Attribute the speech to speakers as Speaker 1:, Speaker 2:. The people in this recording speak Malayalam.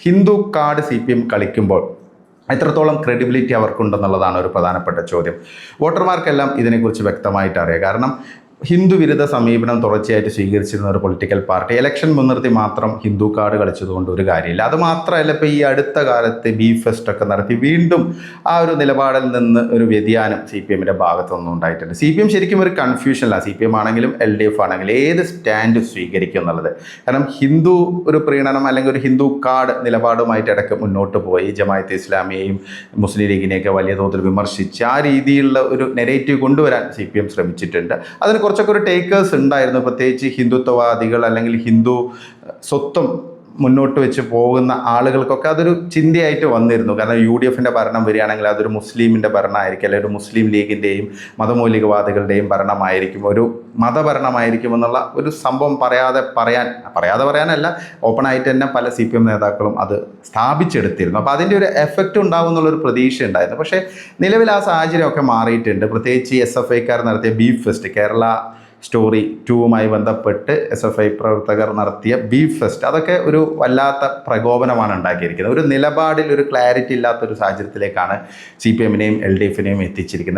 Speaker 1: ഹിന്ദു കാർഡ് CPM കളിക്കുമ്പോൾ എത്രത്തോളം ക്രെഡിബിലിറ്റി അവർക്കുണ്ടെന്നുള്ളതാണ് ഒരു പ്രധാനപ്പെട്ട ചോദ്യം. വോട്ടർമാർക്കെല്ലാം ഇതിനെക്കുറിച്ച് വ്യക്തമായിട്ട് അറിയാം. കാരണം ഹിന്ദു വിരുദ്ധ സമീപനം തുടർച്ചയായിട്ട് സ്വീകരിച്ചിരുന്ന ഒരു പൊളിറ്റിക്കൽ പാർട്ടി ഇലക്ഷൻ മുൻനിർത്തി മാത്രം ഹിന്ദു കാർഡ് കളിച്ചതുകൊണ്ട് ഒരു കാര്യമില്ല. അത് മാത്രമല്ല, ഇപ്പോൾ ഈ അടുത്ത കാലത്ത് ബീഫ് ഫെസ്റ്റ് ഒക്കെ നടത്തി വീണ്ടും ആ ഒരു നിലപാടിൽ നിന്ന് ഒരു വ്യതിയാനം CPMൻ്റെ ഭാഗത്തുനിന്നും ഉണ്ടായിട്ടുണ്ട്. CPM ശരിക്കും ഒരു കൺഫ്യൂഷനിലാണ്. CPM ആണെങ്കിലും LDF ആണെങ്കിലും ഏത് സ്റ്റാൻഡ് സ്വീകരിക്കും എന്നുള്ളത്. കാരണം ഹിന്ദു ഒരു പ്രീണനം അല്ലെങ്കിൽ ഒരു ഹിന്ദു കാർഡ് നിലപാടുമായിട്ട് ഇടയ്ക്ക് മുന്നോട്ട് പോയി ജമാഅത്തെ ഇസ്ലാമിയെയും മുസ്ലിം ലീഗിനെയൊക്കെ വലിയ തോതിൽ വിമർശിച്ച് ആ രീതിയിലുള്ള ഒരു നെറേറ്റീവ് കൊണ്ടുവരാൻ CPM ശ്രമിച്ചിട്ടുണ്ട്. അതിന് കുറച്ചൊക്കെ ഒരു ടേക്കേഴ്സ് ഉണ്ടായിരുന്നു. പ്രത്യേകിച്ച് ഹിന്ദുത്വവാദികൾ അല്ലെങ്കിൽ ഹിന്ദു സ്വത്വം മുന്നോട്ട് വെച്ച് പോകുന്ന ആളുകൾക്കൊക്കെ അതൊരു ചിന്തയായിട്ട് വന്നിരുന്നു. കാരണം UDFൻ്റെ ഭരണം വരികയാണെങ്കിൽ അതൊരു മുസ്ലിമിൻ്റെ ഭരണമായിരിക്കും, അല്ലെങ്കിൽ ഒരു മുസ്ലിം ലീഗിൻ്റെയും മതമൗലികവാദികളുടെയും ഭരണമായിരിക്കും, ഒരു മതഭരണമായിരിക്കും എന്നുള്ള ഒരു സംഭവം പറയാതെ പറയാനല്ല, ഓപ്പണായിട്ട് തന്നെ പല CPM നേതാക്കളും അത് സ്ഥാപിച്ചെടുത്തിരുന്നു. അപ്പോൾ അതിൻ്റെ ഒരു എഫക്റ്റ് ഉണ്ടാവും എന്നുള്ളൊരു പ്രതീക്ഷ ഉണ്ടായിരുന്നു. പക്ഷേ നിലവിൽ ആ സാഹചര്യമൊക്കെ മാറിയിട്ടുണ്ട്. പ്രത്യേകിച്ച് SFIക്കാർ നടത്തിയ ബീഫ് ഫെസ്റ്റ്, കേരള സ്റ്റോറി 2വുമായി ബന്ധപ്പെട്ട് SFI പ്രവർത്തകർ നടത്തിയ ബീഫ് ഫെസ്റ്റ്, അതൊക്കെ ഒരു വല്ലാത്ത പ്രകോപനമാണ് ഉണ്ടാക്കിയിരിക്കുന്നത്. ഒരു നിലപാടിൽ ഒരു ക്ലാരിറ്റി ഇല്ലാത്തൊരു സാഹചര്യത്തിലേക്കാണ് CPMനെയും LDFനെയും എത്തിച്ചിരിക്കുന്നത്.